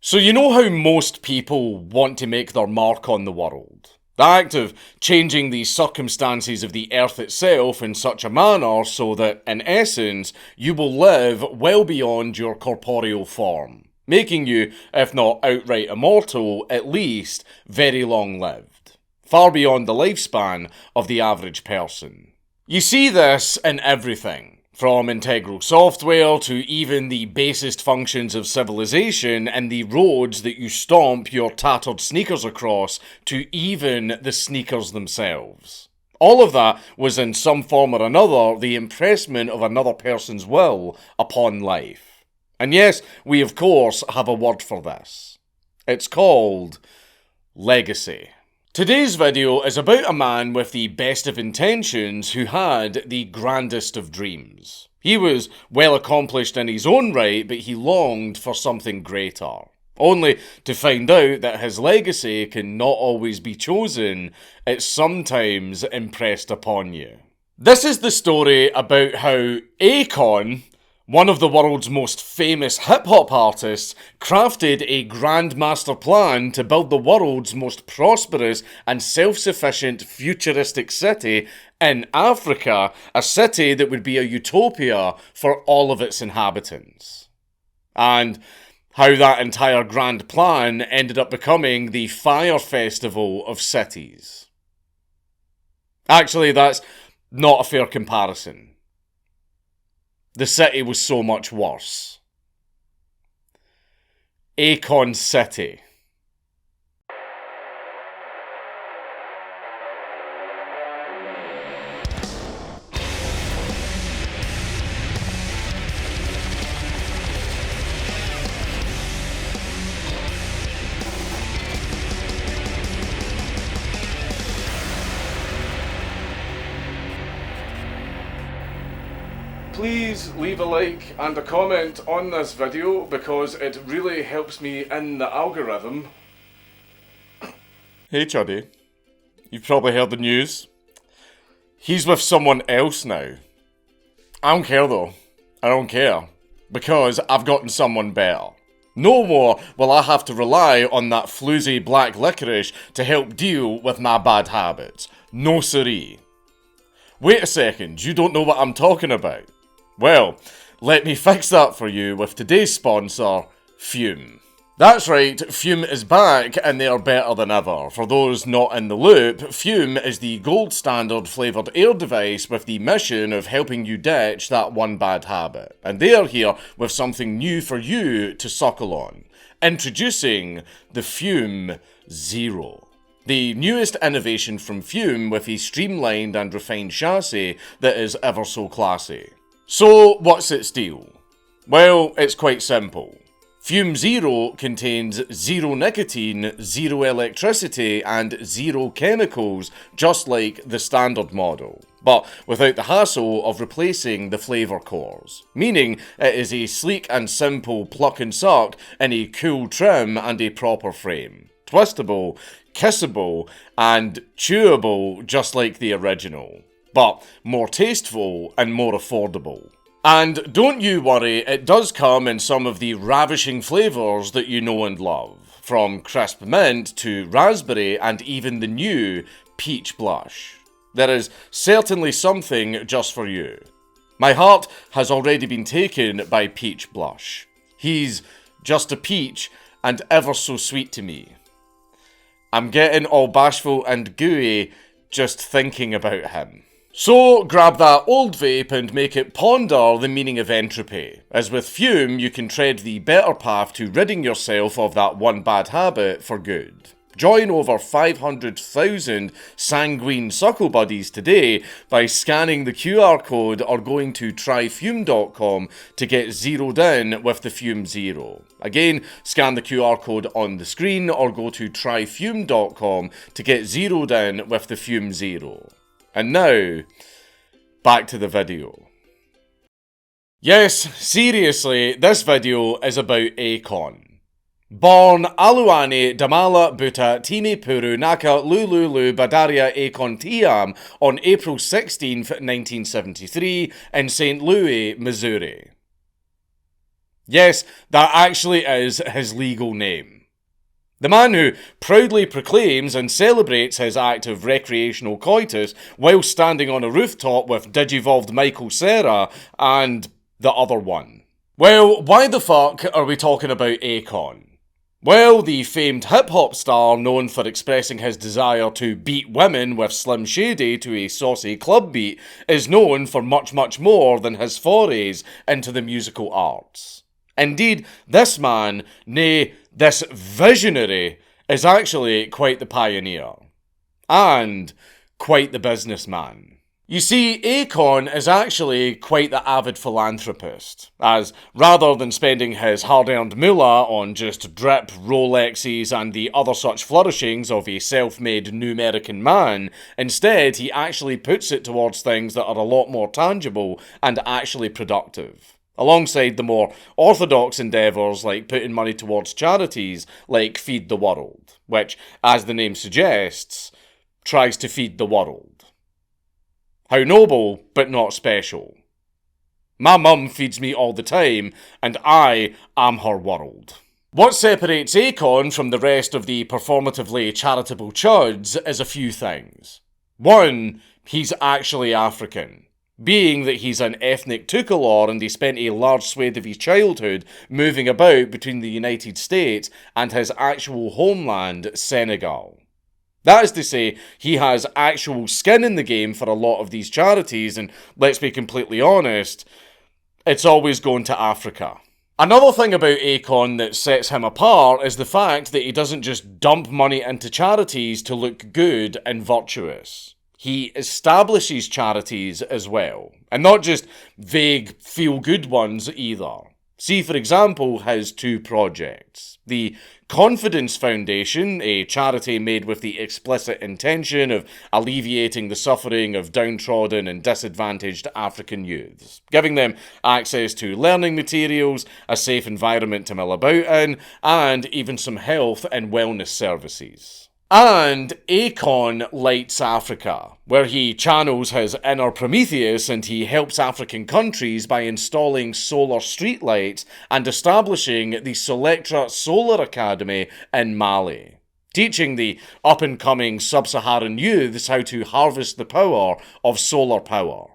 So you know how most people want to make their mark on the world? The act of changing the circumstances of the earth itself in such a manner so that, in essence, you will live well beyond your corporeal form, making you, if not outright immortal, at least very long-lived, far beyond the lifespan of the average person. You see this in everything. From integral software to even the basest functions of civilization and the roads that you stomp your tattered sneakers across to even the sneakers themselves. All of that was in some form or another the impressment of another person's will upon life. And yes, we of course have a word for this. It's called legacy. Today's video is about a man with the best of intentions who had the grandest of dreams. He was well accomplished in his own right, but he longed for something greater. Only to find out that his legacy can not always be chosen, it's sometimes impressed upon you. This is the story about how Akon, one of the world's most famous hip-hop artists, crafted a grand master plan to build the world's most prosperous and self-sufficient futuristic city in Africa, a city that would be a utopia for all of its inhabitants. And how that entire grand plan ended up becoming the Fire Festival of cities. Actually, that's not a fair comparison. The city was so much worse. Akon City. Please leave a like and a comment on this video because it really helps me in the algorithm. Hey Chuddy, you've probably heard the news. He's with someone else now. I don't care though. I don't care. Because I've gotten someone better. No more will I have to rely on that floozy black licorice to help deal with my bad habits. No siree. Wait a second, you don't know what I'm talking about. Well, let me fix that for you with today's sponsor, Fume. That's right, Fume is back and they are better than ever. For those not in the loop, Fume is the gold standard flavoured air device with the mission of helping you ditch that one bad habit. And they are here with something new for you to suckle on. Introducing the Fume Zero. The newest innovation from Fume with a streamlined and refined chassis that is ever so classy. So, what's its deal? Well, it's quite simple. Fume Zero contains zero nicotine, zero electricity, and zero chemicals, just like the standard model, but without the hassle of replacing the flavour cores. Meaning, it is a sleek and simple pluck and suck in a cool trim and a proper frame. Twistable, kissable, and chewable just like the original. But more tasteful and more affordable. And don't you worry, it does come in some of the ravishing flavours that you know and love. From crisp mint to raspberry and even the new peach blush. There is certainly something just for you. My heart has already been taken by peach blush. He's just a peach and ever so sweet to me. I'm getting all bashful and gooey just thinking about him. So grab that old vape and make it ponder the meaning of entropy. As with Fume, you can tread the better path to ridding yourself of that one bad habit for good. Join over 500,000 sanguine suckle buddies today by scanning the QR code or going to tryfume.com to get zeroed in with the Fume Zero. Again, scan the QR code on the screen or go to tryfume.com to get zeroed in with the Fume Zero. And now, back to the video. Yes, seriously, this video is about Akon. Born Aluane Damala Buta Time Puru Naka Lululu Badaria Akon Tiam on April 16th, 1973 in St. Louis, Missouri. Yes, that actually is his legal name. The man who proudly proclaims and celebrates his act of recreational coitus while standing on a rooftop with digivolved Michael Cera and the other one. Well, why the fuck are we talking about Akon? Well, the famed hip-hop star known for expressing his desire to beat women with Slim Shady to a saucy club beat is known for much more than his forays into the musical arts. Indeed, this man, nay, this visionary, is actually quite the pioneer. And quite the businessman. You see, Akon is actually quite the avid philanthropist, as rather than spending his hard-earned moolah on just drip, Rolexes and the other such flourishings of a self-made new American man, instead he actually puts it towards things that are a lot more tangible and actually productive. Alongside the more orthodox endeavours like putting money towards charities like Feed the World, which, as the name suggests, tries to feed the world. How noble, but not special. My mum feeds me all the time, and I am her world. What separates Akon from the rest of the performatively charitable chuds is a few things. One, he's actually African. Being that he's an ethnic Tukulor and he spent a large swathe of his childhood moving about between the United States and his actual homeland, Senegal. That is to say, he has actual skin in the game for a lot of these charities, and let's be completely honest, it's always going to Africa. Another thing about Akon that sets him apart is the fact that he doesn't just dump money into charities to look good and virtuous. He establishes charities as well, and not just vague feel-good ones either. See, for example, his two projects. The Confidence Foundation, a charity made with the explicit intention of alleviating the suffering of downtrodden and disadvantaged African youths, giving them access to learning materials, a safe environment to mill about in, and even some health and wellness services. And Akon Lights Africa, where he channels his inner Prometheus and he helps African countries by installing solar streetlights and establishing the Solectra Solar Academy in Mali, teaching the up-and-coming sub-Saharan youths how to harvest the power of solar power.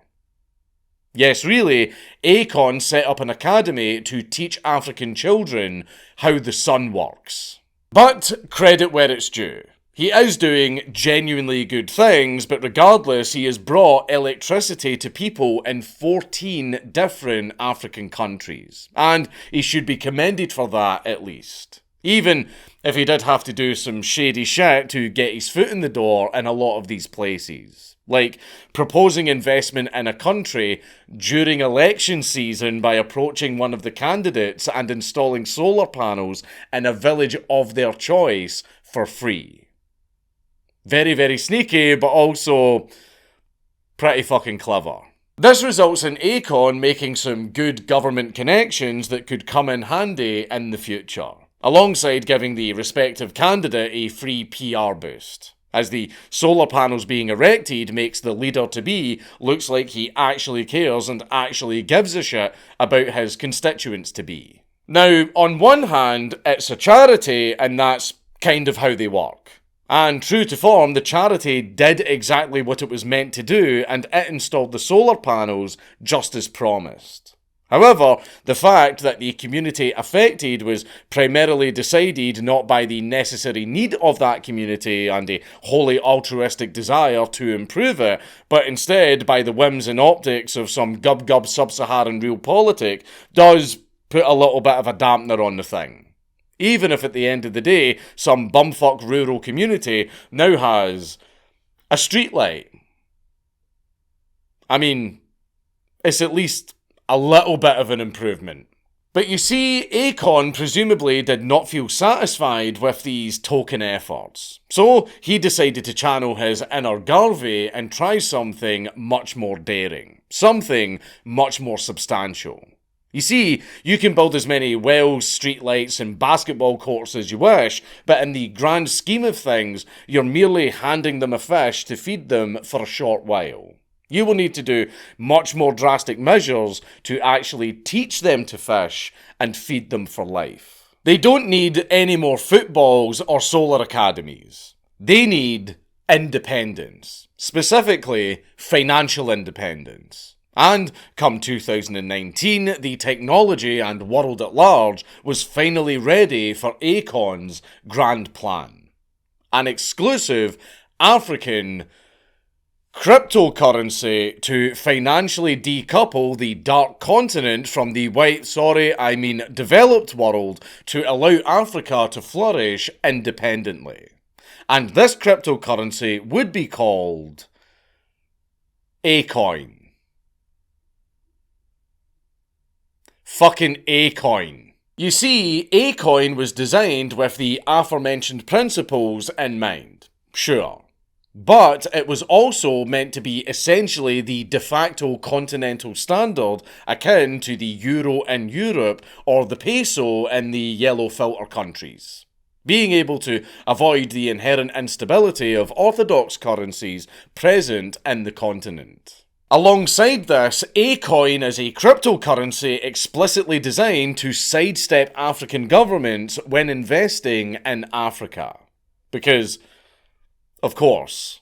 Yes, really, Akon set up an academy to teach African children how the sun works. But credit where it's due. He is doing genuinely good things, but regardless, he has brought electricity to people in 14 different African countries. And he should be commended for that, at least. Even if he did have to do some shady shit to get his foot in the door in a lot of these places. Like proposing investment in a country during election season by approaching one of the candidates and installing solar panels in a village of their choice for free. Very sneaky, but also pretty fucking clever. This results in Akon making some good government connections that could come in handy in the future, alongside giving the respective candidate a free PR boost, as the solar panels being erected makes the leader-to-be looks like he actually cares and actually gives a shit about his constituents-to-be. Now, on one hand, it's a charity, and that's kind of how they work. And true to form, the charity did exactly what it was meant to do, and it installed the solar panels just as promised. However, the fact that the community affected was primarily decided not by the necessary need of that community and a wholly altruistic desire to improve it, but instead by the whims and optics of some gub-gub sub-Saharan realpolitik, does put a little bit of a dampener on the thing. Even if at the end of the day, some bumfuck rural community now has a streetlight. I mean, it's at least a little bit of an improvement. But you see, Akon presumably did not feel satisfied with these token efforts. So he decided to channel his inner Garvey and try something much more daring. Something much more substantial. You see, you can build as many wells, streetlights, and basketball courts as you wish, but in the grand scheme of things, you're merely handing them a fish to feed them for a short while. You will need to do much more drastic measures to actually teach them to fish and feed them for life. They don't need any more footballs or solar academies. They need independence, specifically financial independence. And come 2019, the technology and world at large was finally ready for Akon's grand plan. An exclusive African cryptocurrency to financially decouple the dark continent from the developed world to allow Africa to flourish independently. And this cryptocurrency would be called Acoin. Fucking Acoin. You see, Acoin was designed with the aforementioned principles in mind. Sure. But it was also meant to be essentially the de facto continental standard akin to the euro in Europe or the peso in the yellow filter countries. Being able to avoid the inherent instability of orthodox currencies present in the continent. Alongside this, Acoin is a cryptocurrency explicitly designed to sidestep African governments when investing in Africa. Because, of course,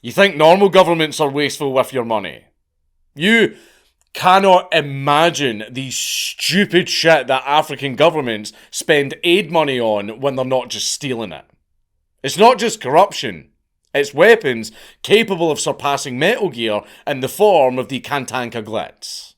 you think normal governments are wasteful with your money. You cannot imagine the stupid shit that African governments spend aid money on when they're not just stealing it. It's not just corruption. It's weapons capable of surpassing Metal Gear in the form of the Kantanka Glitz.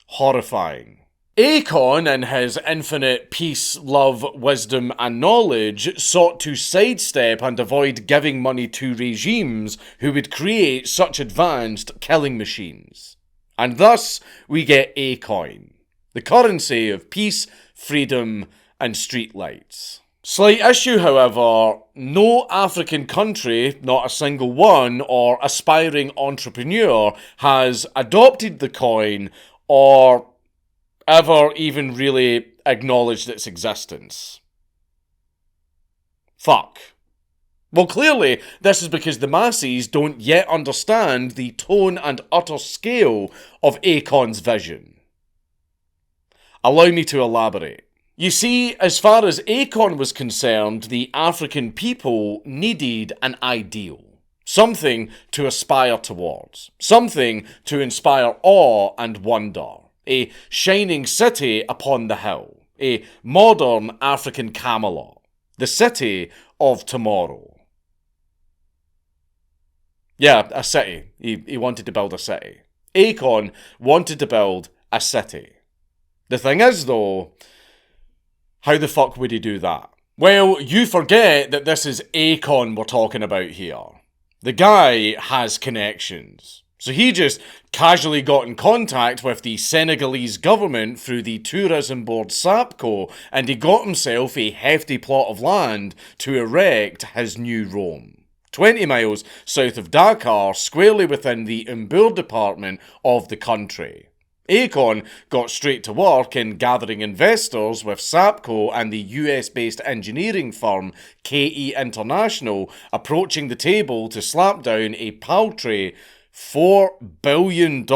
Horrifying. Akon, in his infinite peace, love, wisdom and knowledge, sought to sidestep and avoid giving money to regimes who would create such advanced killing machines. And thus we get Acoin, the currency of peace, freedom and streetlights. Slight issue, however, no African country, not a single one, or aspiring entrepreneur has adopted the coin or ever even really acknowledged its existence. Fuck. Well, clearly, this is because the masses don't yet understand the tone and utter scale of Akon's vision. Allow me to elaborate. You see, as far as Akon was concerned, the African people needed an ideal. Something to aspire towards. Something to inspire awe and wonder. A shining city upon the hill. A modern African Camelot. The city of tomorrow. Yeah, a city. He wanted to build a city. Akon wanted to build a city. The thing is, though, how the fuck would he do that? Well, you forget that this is Akon we're talking about here. The guy has connections. So he just casually got in contact with the Senegalese government through the tourism board SAPCO, and he got himself a hefty plot of land to erect his new Rome. 20 miles south of Dakar, squarely within the Mbour department of the country. Akon got straight to work in gathering investors with SAPCO and the US-based engineering firm KE International approaching the table to slap down a paltry $4 billion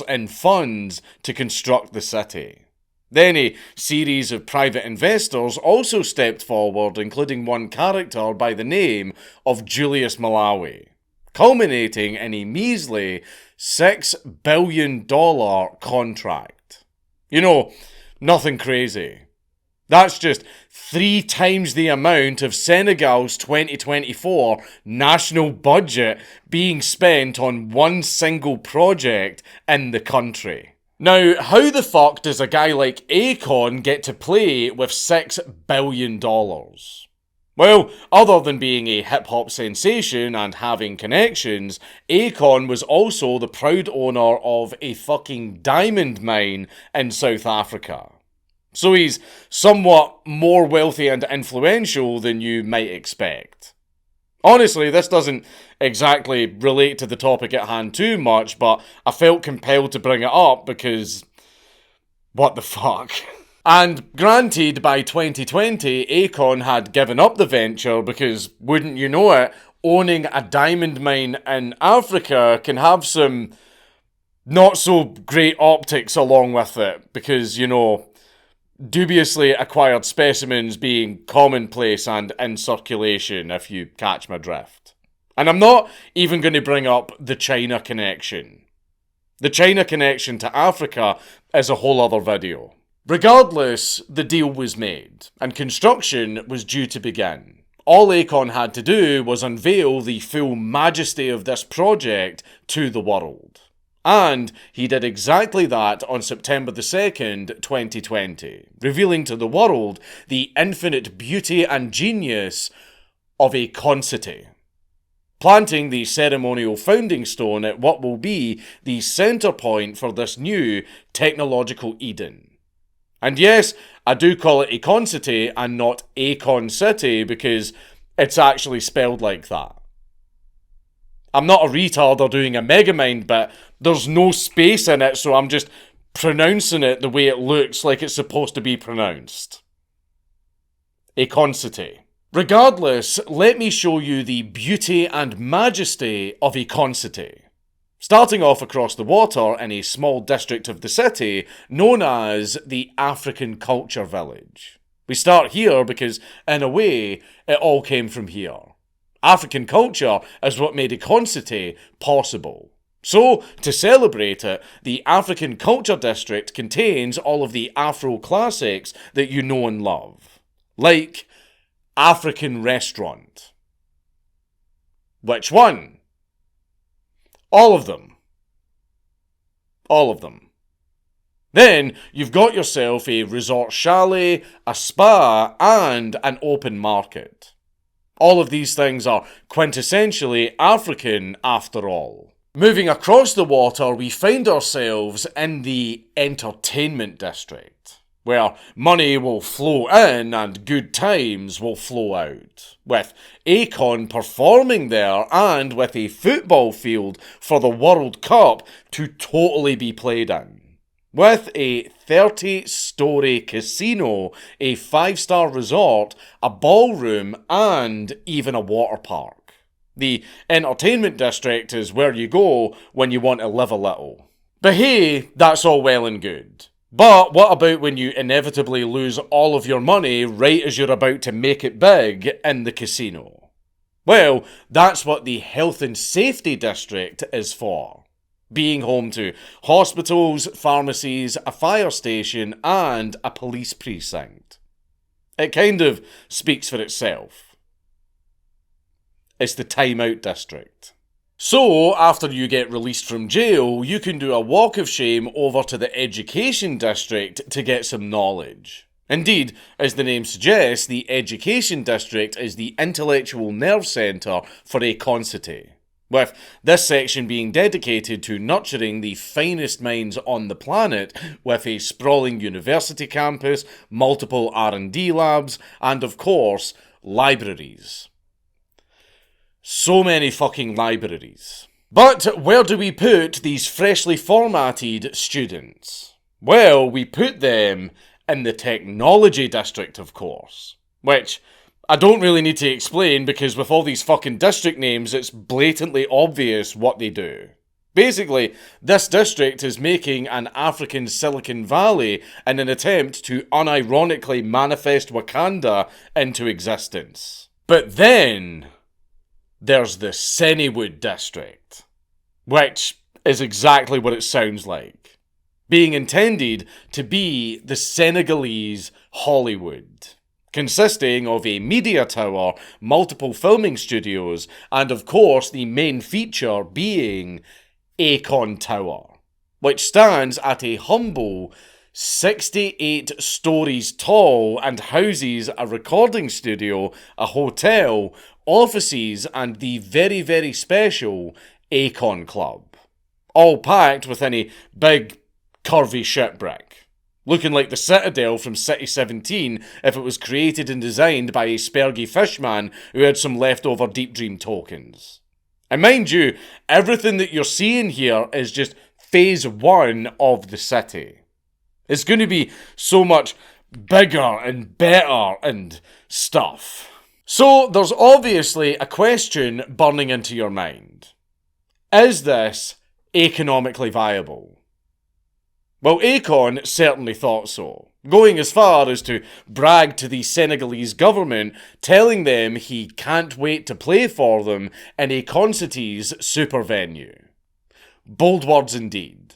in funds to construct the city. Then a series of private investors also stepped forward, including one character by the name of Julius Malawi, culminating in a measly $6 billion contract. You know, nothing crazy. That's just 3 times the amount of Senegal's 2024 national budget being spent on one single project in the country. Now, how the fuck does a guy like Akon get to play with $6 billion? Well, other than being a hip-hop sensation and having connections, Akon was also the proud owner of a fucking diamond mine in South Africa. So he's somewhat more wealthy and influential than you might expect. Honestly, this doesn't exactly relate to the topic at hand too much, but I felt compelled to bring it up because... what the fuck? And granted, by 2020, Akon had given up the venture because, wouldn't you know it, owning a diamond mine in Africa can have some not so great optics along with it, because, you know, dubiously acquired specimens being commonplace and in circulation, if you catch my drift. And I'm not even going to bring up the China connection. The China connection to Africa is a whole other video. Regardless, the deal was made, and construction was due to begin. All Akon had to do was unveil the full majesty of this project to the world. And he did exactly that on September the 2nd, 2020, revealing to the world the infinite beauty and genius of Akon City, planting the ceremonial founding stone at what will be the centre point for this new technological Eden. And yes, I do call it Akon City and not Akon City because it's actually spelled like that. I'm not a retard or doing a megamind, but there's no space in it, so I'm just pronouncing it the way it looks like it's supposed to be pronounced. Akon City. Regardless, let me show you the beauty and majesty of Akon City. Starting off across the water in a small district of the city known as the African Culture Village. We start here because, in a way, it all came from here. African culture is what made Akon City possible. So, to celebrate it, the African Culture District contains all of the Afro classics that you know and love. Like African Restaurant. Which one? All of them. All of them. Then you've got yourself a resort chalet, a spa, and an open market. All of these things are quintessentially African after all. Moving across the water, we find ourselves in the entertainment district, where money will flow in and good times will flow out, with Akon performing there and with a football field for the World Cup to totally be played in. With a 30-storey casino, a 5-star resort, a ballroom, and even a water park. The entertainment district is where you go when you want to live a little. But hey, that's all well and good. But what about when you inevitably lose all of your money right as you're about to make it big in the casino? Well, that's what the health and safety district is for. Being home to hospitals, pharmacies, a fire station, and a police precinct. It kind of speaks for itself. It's the timeout district. So, after you get released from jail, you can do a walk of shame over to the education district to get some knowledge. Indeed, as the name suggests, the education district is the intellectual nerve centre for Akon City, with this section being dedicated to nurturing the finest minds on the planet, with a sprawling university campus, multiple R&D labs, and of course, libraries. So many fucking libraries. But where do we put these freshly formatted students? Well, we put them in the technology district, of course. Which I don't really need to explain because with all these fucking district names, it's blatantly obvious what they do. Basically, this district is making an African Silicon Valley in an attempt to unironically manifest Wakanda into existence. But then there's the Sennywood district, which is exactly what it sounds like, being intended to be the Senegalese Hollywood, consisting of a media tower, multiple filming studios, and of course the main feature being Akon Tower, which stands at a humble 68 stories tall and houses a recording studio, a hotel, offices, and the very, very special Akon Club. All packed within a big, curvy shipwreck, looking like the Citadel from City 17 if it was created and designed by a Spergy fishman who had some leftover Deep Dream tokens. And mind you, everything that you're seeing here is just phase 1 of the city. It's going to be so much bigger and better and stuff. So there's obviously a question burning into your mind. Is this economically viable? Well, Akon certainly thought so, going as far as to brag to the Senegalese government, telling them he can't wait to play for them in Akon City's super venue. Bold words indeed.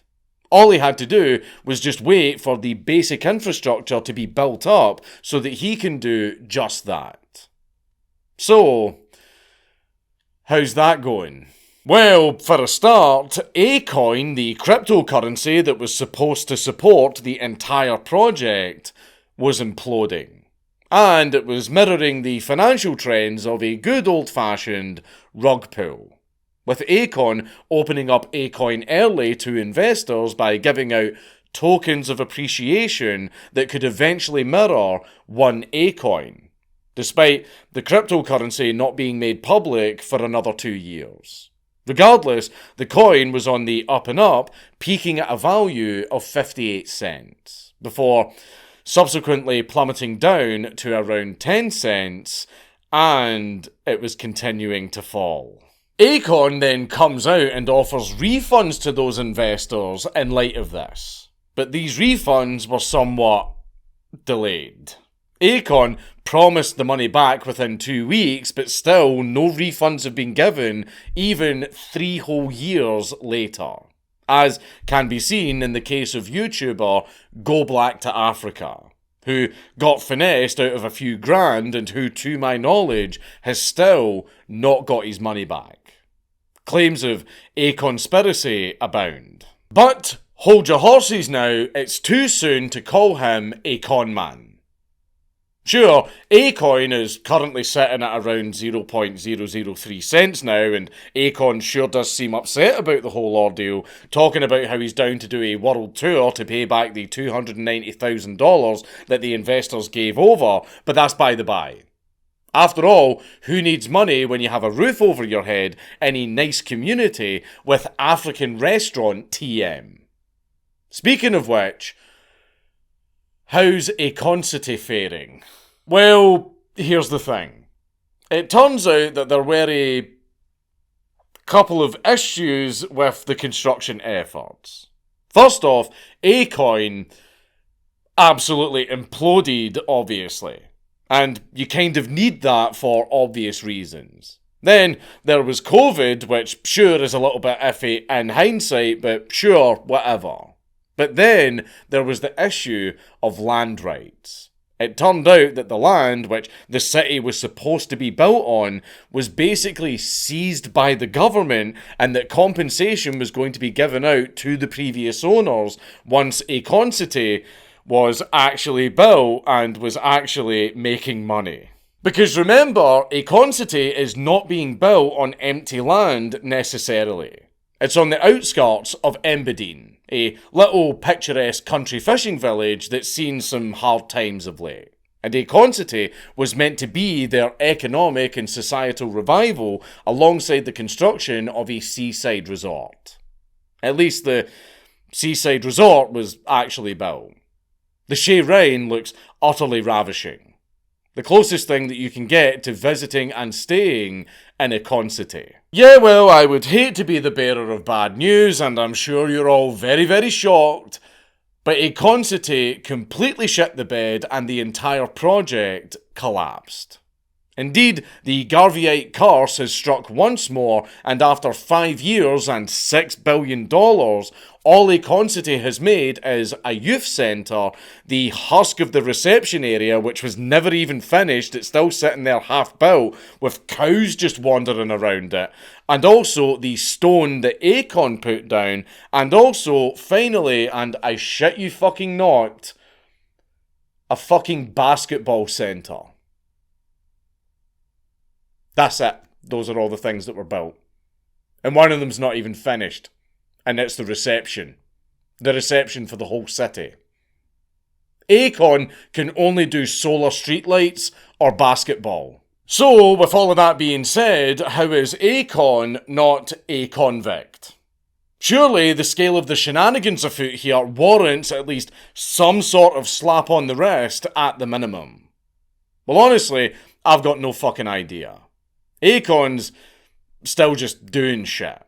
All he had to do was just wait for the basic infrastructure to be built up so that he can do just that. So, how's that going? Well, for a start, Acoin, the cryptocurrency that was supposed to support the entire project, was imploding. And it was mirroring the financial trends of a good old-fashioned rug pull, with Akon opening up Acoin early to investors by giving out tokens of appreciation that could eventually mirror one Acoin, despite the cryptocurrency not being made public for another 2 years. Regardless, the coin was on the up and up, peaking at a value of 58 cents, before subsequently plummeting down to around 10 cents, and it was continuing to fall. Akon then comes out and offers refunds to those investors in light of this, but these refunds were somewhat delayed. Akon promised the money back within 2 weeks, but still no refunds have been given even 3 whole years later, as can be seen in the case of YouTuber Go Black to Africa, who got finessed out of a few grand and who, to my knowledge, has still not got his money back. Claims of A-conspiracy abound. But hold your horses now, it's too soon to call him a con man. Sure, Acoin is currently sitting at around 0.003 cents now, and Akon sure does seem upset about the whole ordeal, talking about how he's down to do a world tour to pay back the $290,000 that the investors gave over, but that's by the by. After all, who needs money when you have a roof over your head in a nice community with African restaurant TM? Speaking of which, how's Akon City faring? Well, here's the thing. It turns out that there were a couple of issues with the construction efforts. First off, Acoin absolutely imploded, obviously. And you kind of need that for obvious reasons. Then there was COVID, which sure is a little bit iffy in hindsight, but sure, whatever. But then there was the issue of land rights. It turned out that the land, which the city was supposed to be built on, was basically seized by the government, and that compensation was going to be given out to the previous owners once Akon City was actually built and was actually making money. Because remember, Akon City is not being built on empty land necessarily. It's on the outskirts of Embedine, a little picturesque country fishing village that's seen some hard times of late. And Akon City was meant to be their economic and societal revival alongside the construction of a seaside resort. At least the seaside resort was actually built. The Shea Rhine looks utterly ravishing. The closest thing that you can get to visiting and staying in Akon City. Yeah, well, I would hate to be the bearer of bad news, and I'm sure you're all very, very shocked, but Akon City completely shit the bed and the entire project collapsed. Indeed, the Garveyite curse has struck once more, and after 5 years and $6 billion, all Akon City has made is a youth centre, the husk of the reception area, which was never even finished, it's still sitting there half built, with cows just wandering around it, and also the stone that Akon put down, and also, finally, and I shit you fucking not, a fucking basketball centre. That's it. Those are all the things that were built. And one of them's not even finished. And it's the reception. The reception for the whole city. Akon can only do solar streetlights or basketball. So, with all of that being said, how is Akon not a convict? Surely the scale of the shenanigans afoot here warrants at least some sort of slap on the wrist at the minimum. Well, honestly, I've got no fucking idea. Akon's still just doing shit.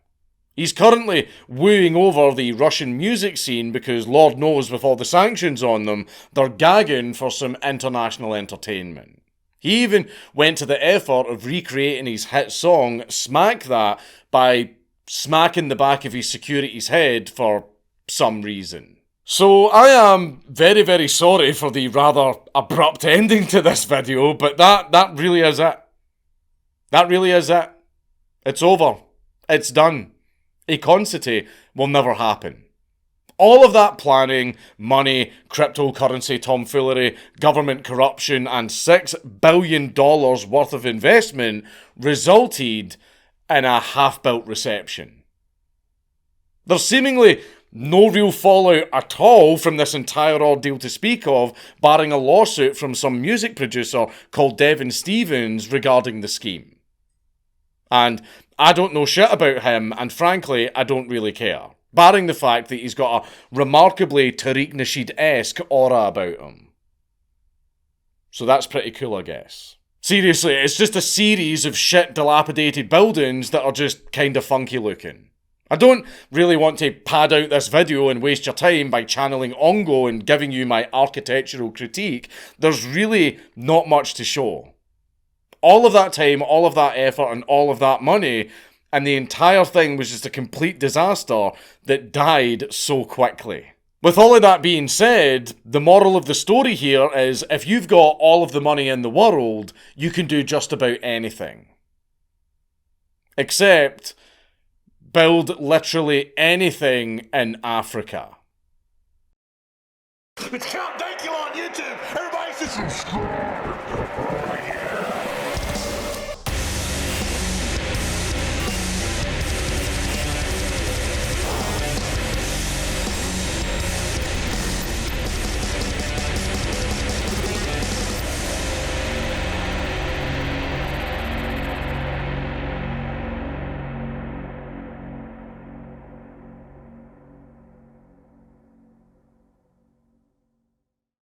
He's currently wooing over the Russian music scene because Lord knows with all the sanctions on them, they're gagging for some international entertainment. He even went to the effort of recreating his hit song, Smack That, by smacking the back of his security's head for some reason. So I am very, very sorry for the rather abrupt ending to this video, but that really is it. That really is it. It's over. It's done. Acoin City will never happen. All of that planning, money, cryptocurrency tomfoolery, government corruption, and $6 billion worth of investment resulted in a half-built reception. There's seemingly no real fallout at all from this entire ordeal to speak of, barring a lawsuit from some music producer called Devin Stevens regarding the scheme. And I don't know shit about him, and frankly, I don't really care. Barring the fact that he's got a remarkably Tariq Nasheed-esque aura about him. So that's pretty cool, I guess. Seriously, it's just a series of shit dilapidated buildings that are just kinda funky looking. I don't really want to pad out this video and waste your time by channeling Ongo and giving you my architectural critique. There's really not much to show. All of that time, all of that effort, and all of that money, and the entire thing was just a complete disaster that died so quickly. With all of that being said, the moral of the story here is if you've got all of the money in the world, you can do just about anything. Except build literally anything in Africa. It's Count Dankula on YouTube. Everybody should subscribe.